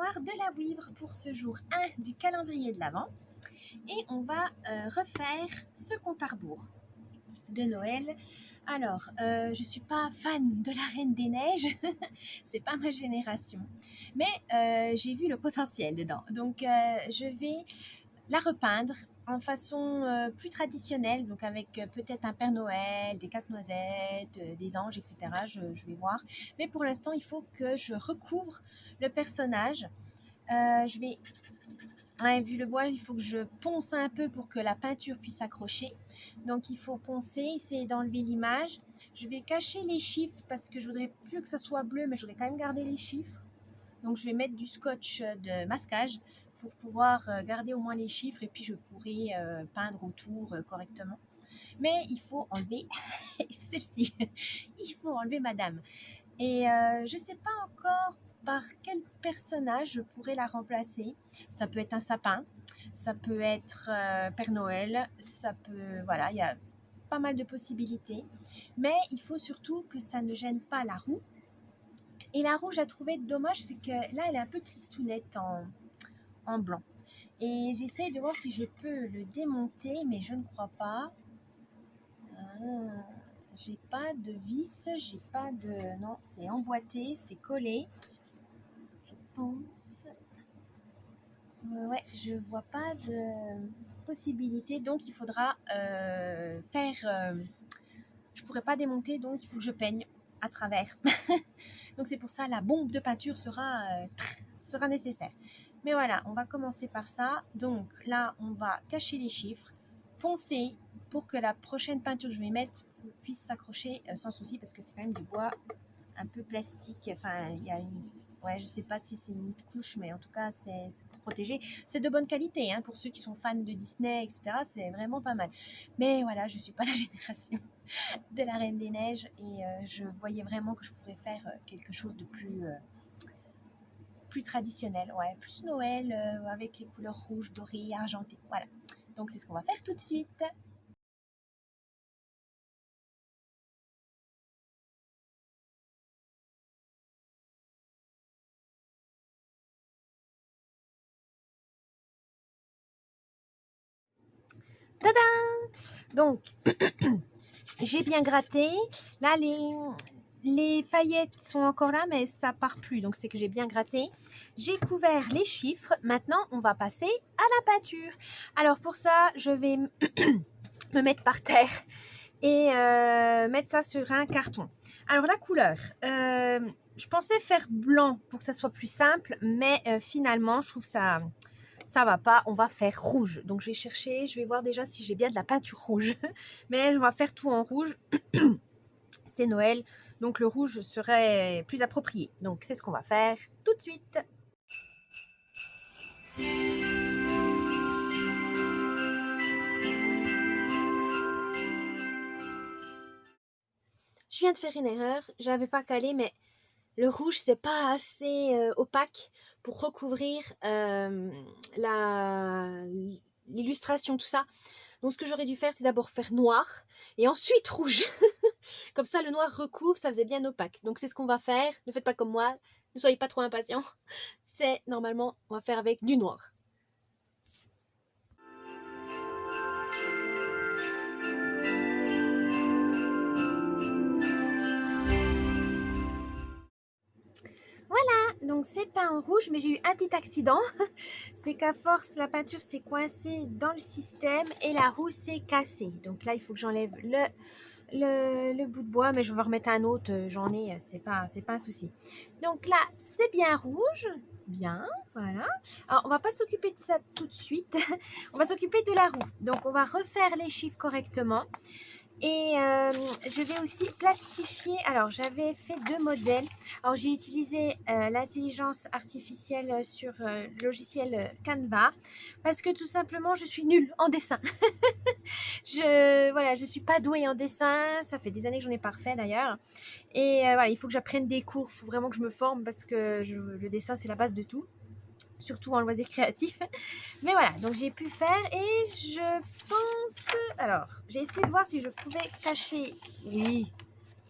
mémoire de la vivre pour ce jour 1 du calendrier de l'Avent et on va refaire ce compte à rebours de Noël. Alors, je suis pas fan de la Reine des Neiges, c'est pas ma génération, mais j'ai vu le potentiel dedans. Donc, je vais la repeindre en façon plus traditionnelle, donc avec peut-être un Père Noël, des casse-noisettes, des anges, etc. Je vais voir. Mais pour l'instant, il faut que je recouvre le personnage. Je vais... Ouais, vu le bois, il faut que je ponce un peu pour que la peinture puisse s'accrocher. Donc il faut poncer, essayer d'enlever l'image. Je vais cacher les chiffres parce que je voudrais plus que ça soit bleu, mais je voudrais quand même garder les chiffres. Donc je vais mettre du scotch de masquage pour pouvoir garder au moins les chiffres et puis je pourrai peindre autour correctement. Mais il faut enlever celle-ci. Il faut enlever madame. Et je ne sais pas encore par quel personnage je pourrais la remplacer. Ça peut être un sapin, ça peut être Père Noël, ça peut... Voilà, il y a pas mal de possibilités. Mais il faut surtout que ça ne gêne pas la roue. Et la roue, je la trouvais dommage, c'est que là, elle est un peu tristounette en blanc. Et j'essaye de voir si je peux le démonter, mais je ne crois pas. J'ai pas de vis, j'ai pas de... Non, c'est emboîté, c'est collé. Je pense... ouais, je vois pas de possibilité, donc il faudra faire... je pourrais pas démonter, donc il faut que je peigne à travers. Donc c'est pour ça la bombe de peinture sera nécessaire. Mais voilà, on va commencer par ça. Donc là, on va cacher les chiffres, poncer pour que la prochaine peinture que je vais mettre puisse s'accrocher sans souci parce que c'est quand même du bois un peu plastique. Enfin, il y a une... Ouais, je sais pas si c'est une couche, mais en tout cas, c'est pour protéger. C'est de bonne qualité, hein, pour ceux qui sont fans de Disney, etc. C'est vraiment pas mal. Mais voilà, je suis pas la génération de la Reine des Neiges et je voyais vraiment que je pourrais faire quelque chose de plus traditionnel, ouais, plus Noël avec les couleurs rouges, dorées, argentées, voilà. Donc c'est ce qu'on va faire tout de suite. Tada! Donc j'ai bien gratté. Là les paillettes sont encore là, mais ça part plus. Donc, c'est que j'ai bien gratté. J'ai couvert les chiffres. Maintenant, on va passer à la peinture. Alors, pour ça, je vais me mettre par terre et mettre ça sur un carton. Alors, la couleur. Je pensais faire blanc pour que ça soit plus simple, mais finalement, je trouve ça va pas, on va faire rouge. Donc je vais chercher, je vais voir déjà si j'ai bien de la peinture rouge. Mais je vais faire tout en rouge. C'est Noël, donc le rouge serait plus approprié. Donc c'est ce qu'on va faire tout de suite. Je viens de faire une erreur, j'avais pas calé, mais le rouge c'est pas assez opaque pour recouvrir l'illustration, tout ça. Donc ce que j'aurais dû faire, c'est d'abord faire noir et ensuite rouge. Comme ça, le noir recouvre, ça faisait bien opaque. Donc c'est ce qu'on va faire. Ne faites pas comme moi, ne soyez pas trop impatients. C'est normalement, on va faire avec du noir. Donc c'est peint en rouge, mais j'ai eu un petit accident. C'est qu'à force, la peinture s'est coincée dans le système et la roue s'est cassée. Donc là, il faut que j'enlève le bout de bois, mais je vais remettre un autre, j'en ai, c'est pas un souci. Donc là, c'est bien rouge, bien, voilà. Alors, on va pas s'occuper de ça tout de suite, on va s'occuper de la roue. Donc on va refaire les chiffres correctement. Et je vais aussi plastifier. Alors, j'avais fait 2 modèles. Alors, j'ai utilisé l'intelligence artificielle sur le logiciel Canva parce que tout simplement, je suis nulle en dessin. Voilà, je suis pas douée en dessin. Ça fait des années que j'en ai pas refait d'ailleurs. Et voilà, il faut que j'apprenne des cours. Il faut vraiment que je me forme parce que le dessin, c'est la base de tout. Surtout en loisir créatif. Mais voilà, donc j'ai pu faire et je pense... Alors, j'ai essayé de voir si je pouvais cacher... Oui,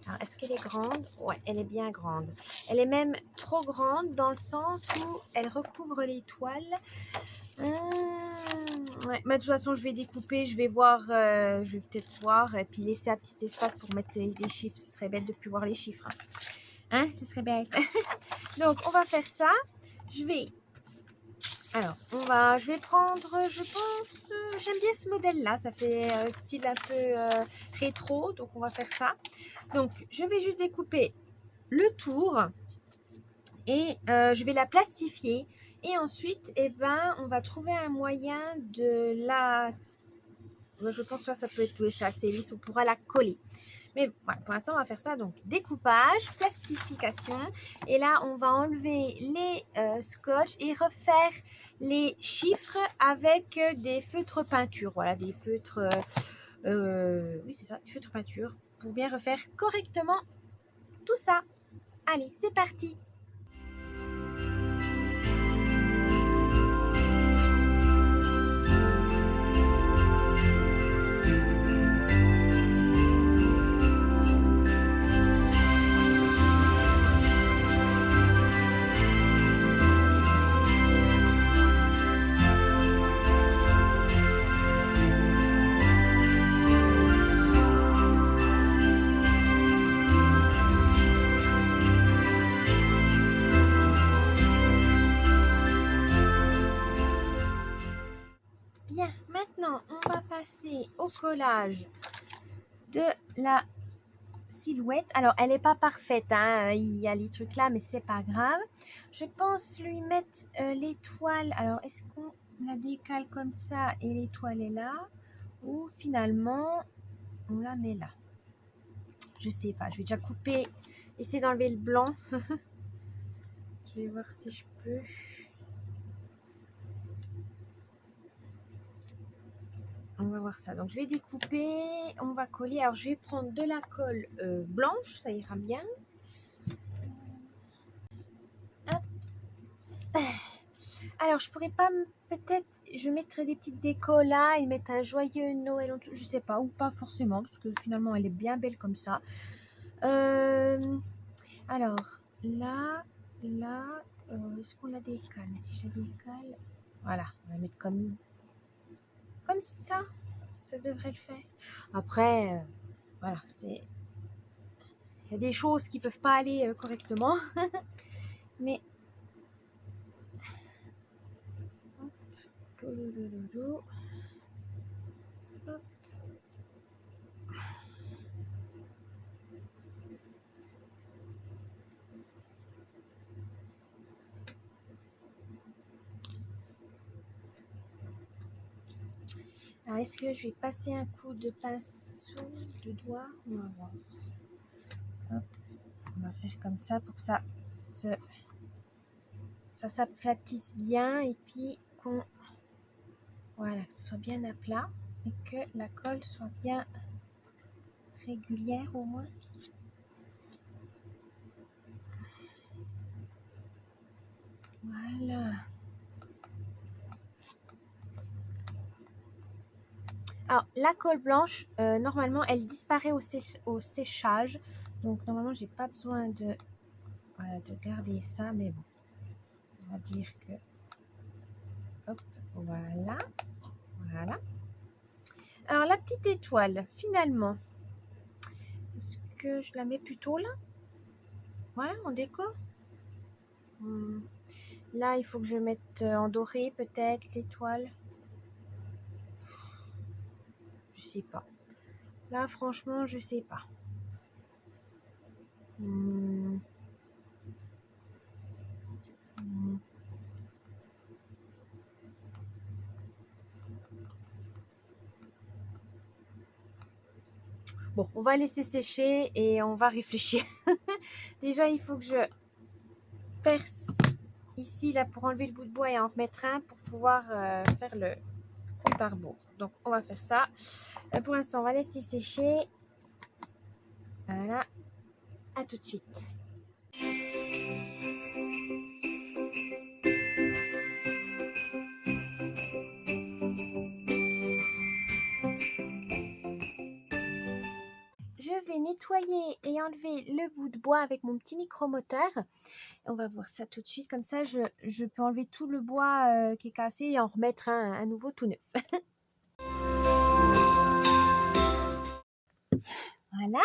Alors, est-ce qu'elle est grande? Ouais, elle est bien grande. Elle est même trop grande dans le sens où elle recouvre les toiles. Ouais, mais de toute façon, je vais découper, je vais voir, je vais peut-être voir et puis laisser un petit espace pour mettre les chiffres. Ce serait bête de ne plus voir les chiffres. Hein, ce serait bête. Donc, on va faire ça. Je vais je vais prendre, je pense, j'aime bien ce modèle-là, ça fait style un peu rétro, donc on va faire ça. Donc, je vais juste découper le tour et je vais la plastifier. Et ensuite, eh ben, on va trouver un moyen de la... Je pense que ça peut être ça, assez lisse, on pourra la coller. Mais voilà, pour l'instant, on va faire ça. Donc, découpage, plastification. Et là, on va enlever les scotch et refaire les chiffres avec des feutres peinture. Voilà, des feutres... oui, c'est ça, des feutres peinture. Pour bien refaire correctement tout ça. Allez, c'est parti! Bien, maintenant, on va passer au collage de la silhouette. Alors, elle n'est pas parfaite, hein. Il y a les trucs là, mais c'est pas grave. Je pense lui mettre l'étoile. Alors, est-ce qu'on la décale comme ça et l'étoile est là? Ou finalement, on la met là? Je sais pas. Je vais déjà couper, essayer d'enlever le blanc. Je vais voir si je peux. On va voir ça. Donc, je vais découper. On va coller. Alors, je vais prendre de la colle blanche. Ça ira bien. Hop. Alors, je pourrais pas peut-être, je mettrais des petites décos là et mettre un joyeux Noël en dessous, je sais pas, ou pas forcément, parce que finalement, elle est bien belle comme ça. Alors, là, est-ce qu'on la décale? Si je la décale, voilà, on va la mettre comme ça devrait le faire. Après, voilà, il y a des choses qui peuvent pas aller correctement, mais hop. Alors, est-ce que je vais passer un coup de pinceau, de doigt? On va voir. Hop, on va faire comme ça pour que ça s'aplatisse bien et puis voilà, que ce soit bien à plat et que la colle soit bien régulière au moins. Voilà. Alors, la colle blanche, normalement, elle disparaît au séchage. Donc, normalement, j'ai pas besoin de garder ça. Mais bon, on va dire que... Hop, voilà. Voilà. Alors, la petite étoile, finalement, est-ce que je la mets plutôt là? Voilà, en déco. Là, il faut que je mette en doré, peut-être, l'étoile. Je sais pas. Là, franchement, je sais pas. Bon, on va laisser sécher et on va réfléchir. Déjà, il faut que je perce ici là pour enlever le bout de bois et en remettre un pour pouvoir faire le compte à rebours. Donc, on va faire ça. Pour l'instant, on va laisser sécher. Voilà. À tout de suite. Je vais nettoyer et enlever le bout de bois avec mon petit micromoteur. On va voir ça tout de suite. Comme ça, je peux enlever tout le bois qui est cassé et en remettre un nouveau tout neuf. Voilà,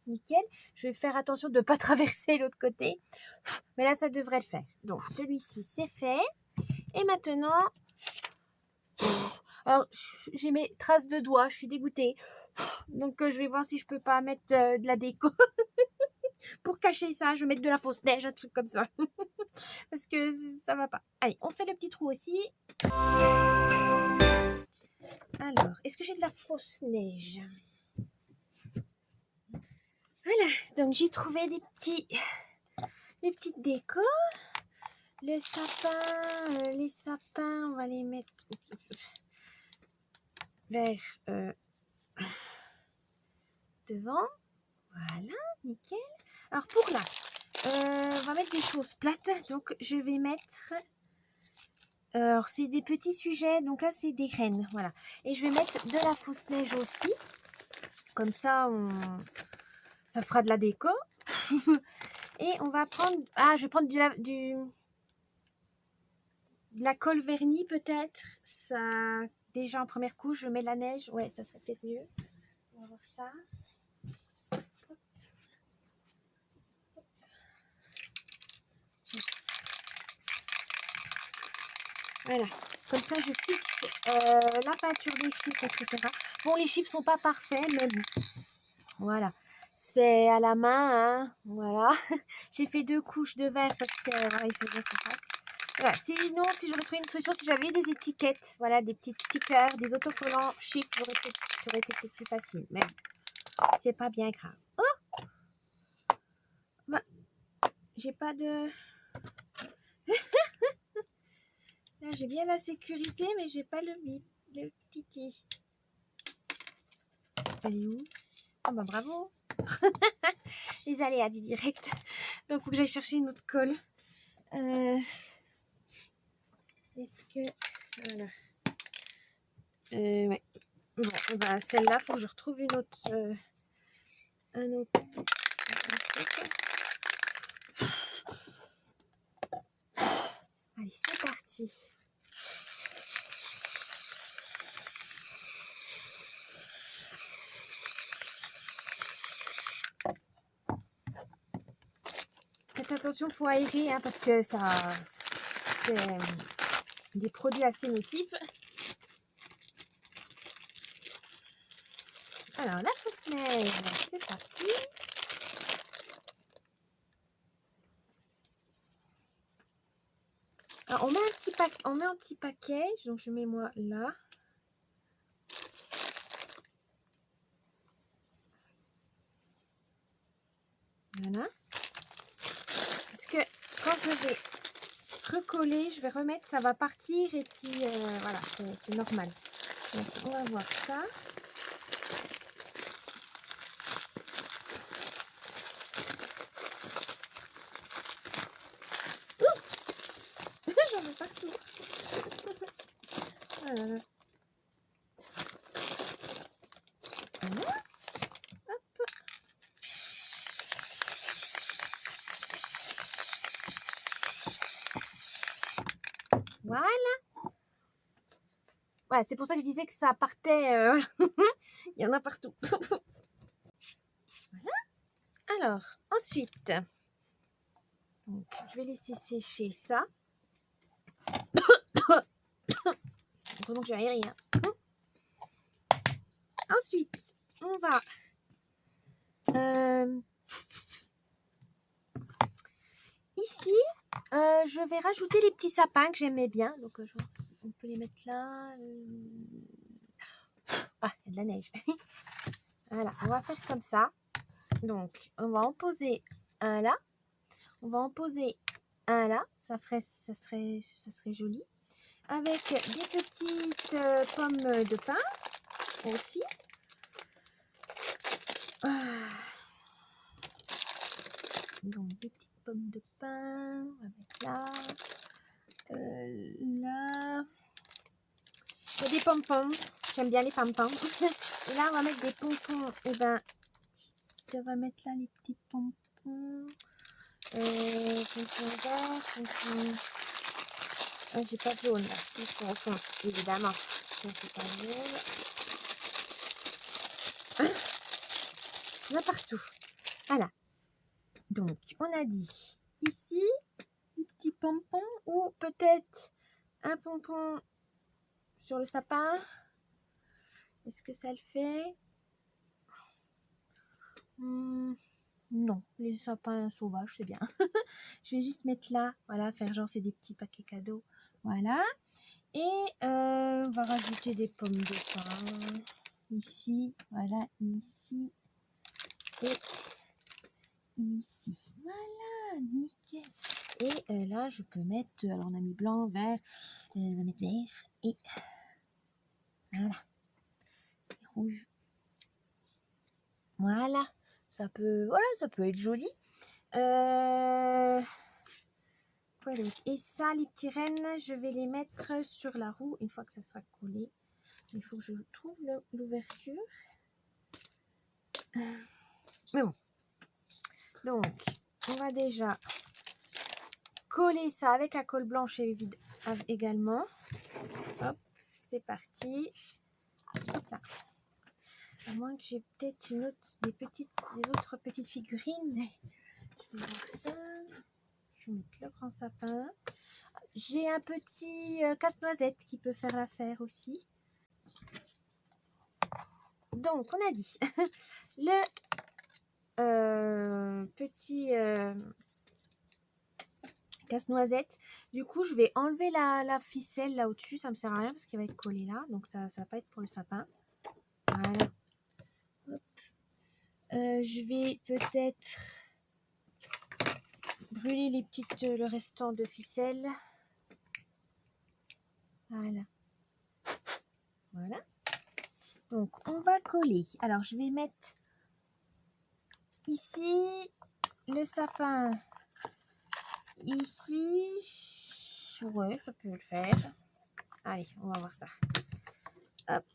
nickel. Je vais faire attention de ne pas traverser l'autre côté. Mais là, ça devrait le faire. Donc, celui-ci, c'est fait. Et maintenant... Alors, j'ai mes traces de doigts. Je suis dégoûtée. Donc, je vais voir si je peux pas mettre de la déco. Pour cacher ça, je vais mettre de la fausse neige, un truc comme ça. Parce que ça va pas. Allez, on fait le petit trou aussi. Alors, est-ce que j'ai de la fausse neige? Voilà, donc j'ai trouvé des petites décos. Le sapin, les sapins, on va les mettre vers devant. Voilà, nickel. Alors pour là, on va mettre des choses plates. Donc je vais mettre... Alors c'est des petits sujets, donc là c'est des graines. Voilà. Et je vais mettre de la fausse neige aussi. Comme ça, ça fera de la déco. Et on va prendre... Ah, je vais prendre de la colle vernis peut-être. Ça, déjà en première couche, je mets la neige. Ouais, ça serait peut-être mieux. On va voir ça. Voilà, comme ça je fixe la peinture des chiffres, etc. Bon, les chiffres sont pas parfaits, mais bon, voilà. C'est à la main, hein, voilà. J'ai fait 2 couches de verre parce que voilà, il faut bien que ça passe. Voilà. Sinon, si j'aurais trouvé une solution, si j'avais eu des étiquettes, voilà, des petits stickers, des autocollants chiffres, ça aurait été peut-être plus facile. Mais c'est pas bien grave. Oh, bah, j'ai pas de... Là, j'ai bien la sécurité, mais j'ai pas le titi. Elle est où? Ah bah bravo. Les aléas du direct. Donc, il faut que j'aille chercher une autre colle. Est-ce que... Voilà. Ouais. Bon, bah, celle-là, il faut que je retrouve une autre... un autre... Allez, c'est parti. Faites attention, il faut aérer hein, parce que ça, c'est des produits assez nocifs. Alors, la fausse neige, c'est parti. Alors, on met un petit paquet, donc je mets moi là. Voilà. Parce que quand je vais recoller, je vais remettre, ça va partir et puis voilà, c'est normal. Donc, on va voir ça. J'en ai partout. Voilà. Voilà. Ouais, c'est pour ça que je disais que ça partait. Il y en a partout. Voilà. Alors, ensuite, donc, je vais laisser sécher ça. Donc, j'ai rien. Ensuite, on va ici, je vais rajouter les petits sapins que j'aimais bien. Donc, on peut les mettre là. Ah, il y a de la neige. Voilà, on va faire comme ça. Donc, on va en poser un là. On va en poser un là. Ça serait joli. Avec des petites pommes de pin aussi. Donc, des petites pommes de pin. On va mettre là. Là. Il y a des pompons. J'aime bien les pompons. Et là, on va mettre des pompons. Et ben, on va mettre là les petits pompons. Pompons verts, pompons... Ah, j'ai pas de jaune là. Ils sont au fond, évidemment. Ça, c'est pas jaune. Il y en a partout. Voilà. Donc, on a dit ici, des petits pompons ou peut-être un pompon sur le sapin. Est-ce que ça le fait? Non, les sapins sauvages, c'est bien. Je vais juste mettre là, voilà, faire genre c'est des petits paquets cadeaux. Voilà. Et on va rajouter des pommes de pin. Ici, voilà, ici. Et ici. Voilà, nickel. Et là, je peux mettre, alors on a mis blanc, vert, on va mettre vert. Et voilà. Et rouge. Voilà. Ça peut être joli. Quoi donc? Et ça, les petits rennes, je vais les mettre sur la roue une fois que ça sera collé. Il faut que je trouve l'ouverture. Mais bon. Donc, on va déjà coller ça avec la colle blanche également. Hop, c'est parti. Hop là. À moins que j'ai peut-être des autres petites figurines. Je vais voir ça. Je vais mettre le grand sapin. J'ai un petit casse-noisette qui peut faire l'affaire aussi. Donc, on a dit le petit casse-noisette. Du coup, je vais enlever la ficelle là au-dessus. Ça me sert à rien parce qu'il va être collé là. Donc, ça va pas être pour le sapin. Voilà. Hop. Je vais peut-être brûler le restant de ficelle. Voilà. Voilà. Donc, on va coller. Alors, je vais mettre ici le sapin. Ici. Ouais, ça peut le faire. Allez, on va voir ça. Hop.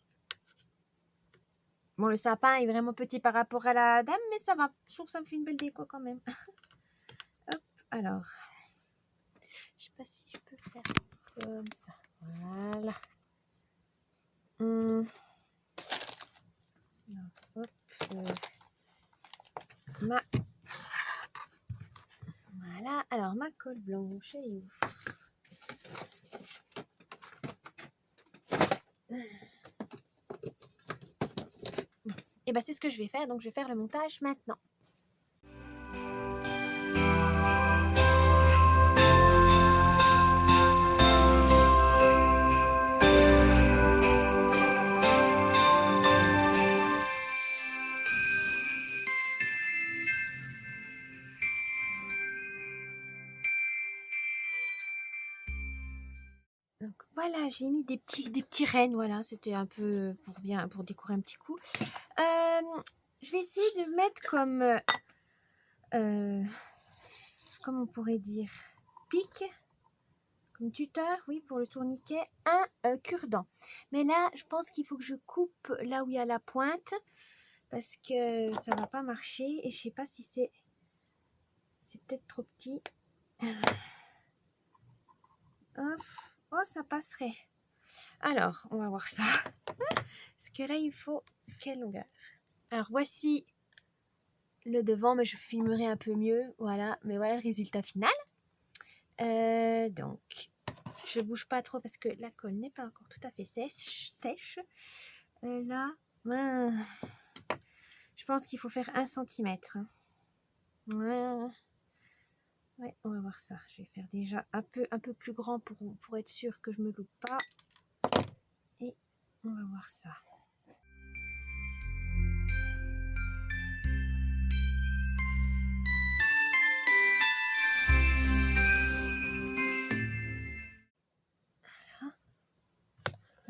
Bon, le sapin est vraiment petit par rapport à la dame, mais ça va. Je trouve que ça me fait une belle déco quand même. Hop, alors. Je sais pas si je peux faire comme ça. Voilà. Alors, hop. Voilà. Alors, ma colle blanche, elle est où? Et ben c'est ce que je vais faire, donc je vais faire le montage maintenant. Donc voilà, j'ai mis des petits rennes, voilà, c'était un peu pour décorer un petit coup. Je vais essayer de mettre comme on pourrait dire, pic, comme tuteur, oui, pour le tourniquet, un cure-dent. Mais là, je pense qu'il faut que je coupe là où il y a la pointe, parce que ça va pas marcher, et je sais pas si c'est peut-être trop petit. Hop. Oh, ça passerait. Alors, on va voir ça. Parce que là, il faut quelle longueur? Alors, voici le devant, mais je filmerai un peu mieux. Voilà, mais voilà le résultat final. Donc, je bouge pas trop parce que la colle n'est pas encore tout à fait sèche. Là, je pense qu'il faut faire 1 centimètre. Ouais, on va voir ça. Je vais faire déjà un peu plus grand pour être sûr que je me loupe pas. Et on va voir ça.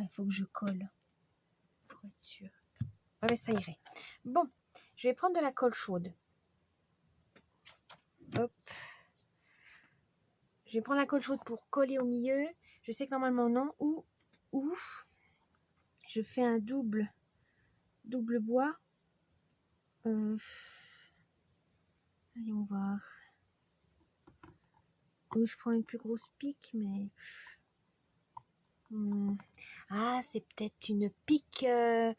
Il faut que je colle pour être sûr. Ouais, mais ça irait. Bon, je vais prendre de la colle chaude. Hop. Je vais prendre la colle chaude pour coller au milieu. Je sais que normalement non. Ou je fais un double bois. Voyons voir. Ou je prends une plus grosse pique, mais... Ah, c'est peut-être une pique à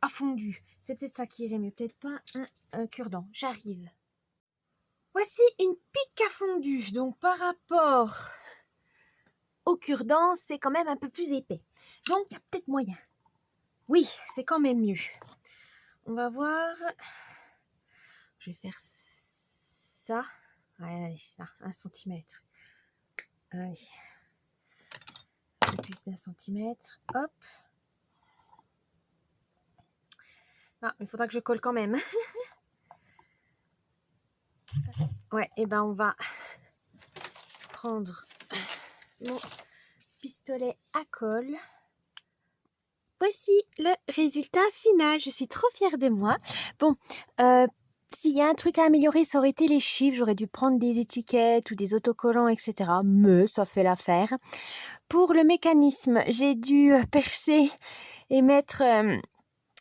fondu. C'est peut-être ça qui irait, mais peut-être pas un cure-dent. J'arrive. Voici une pique à fondu. Donc, par rapport au cure-dent, c'est quand même un peu plus épais. Donc, il y a peut-être moyen. Oui, c'est quand même mieux. On va voir. Je vais faire ça. Allez, ça, 1 centimètre. Allez. Un peu plus d'1 centimètre. Hop. Ah, il faudra que je colle quand même. Ouais, et ben on va prendre mon pistolet à colle. Voici le résultat final. Je suis trop fière de moi. Bon, s'il y a un truc à améliorer, ça aurait été les chiffres. J'aurais dû prendre des étiquettes ou des autocollants, etc. Mais ça fait l'affaire. Pour le mécanisme, j'ai dû percer et mettre...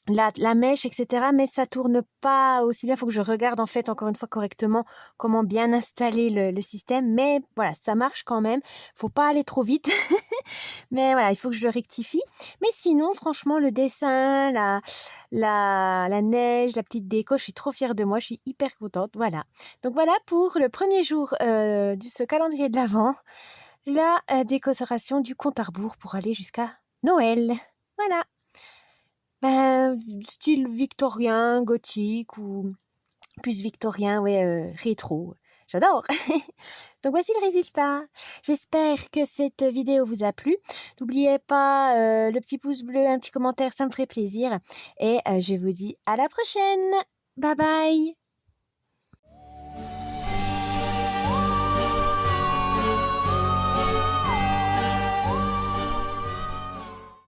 la mèche, etc. Mais ça tourne pas aussi bien. Il faut que je regarde en fait encore une fois correctement comment bien installer le système. Mais voilà, ça marche quand même. Faut pas aller trop vite. Mais voilà, il faut que je le rectifie. Mais sinon, franchement, le dessin, la neige, la petite déco, je suis trop fière de moi. Je suis hyper contente. Voilà. Donc voilà pour le premier jour de ce calendrier de l'Avent. La décoration du compte à rebours pour aller jusqu'à Noël. Voilà. Ben, style victorien, gothique ou plus victorien, ouais, rétro. J'adore. Donc voici le résultat. J'espère que cette vidéo vous a plu. N'oubliez pas le petit pouce bleu, un petit commentaire, ça me ferait plaisir. Et je vous dis à la prochaine. Bye bye.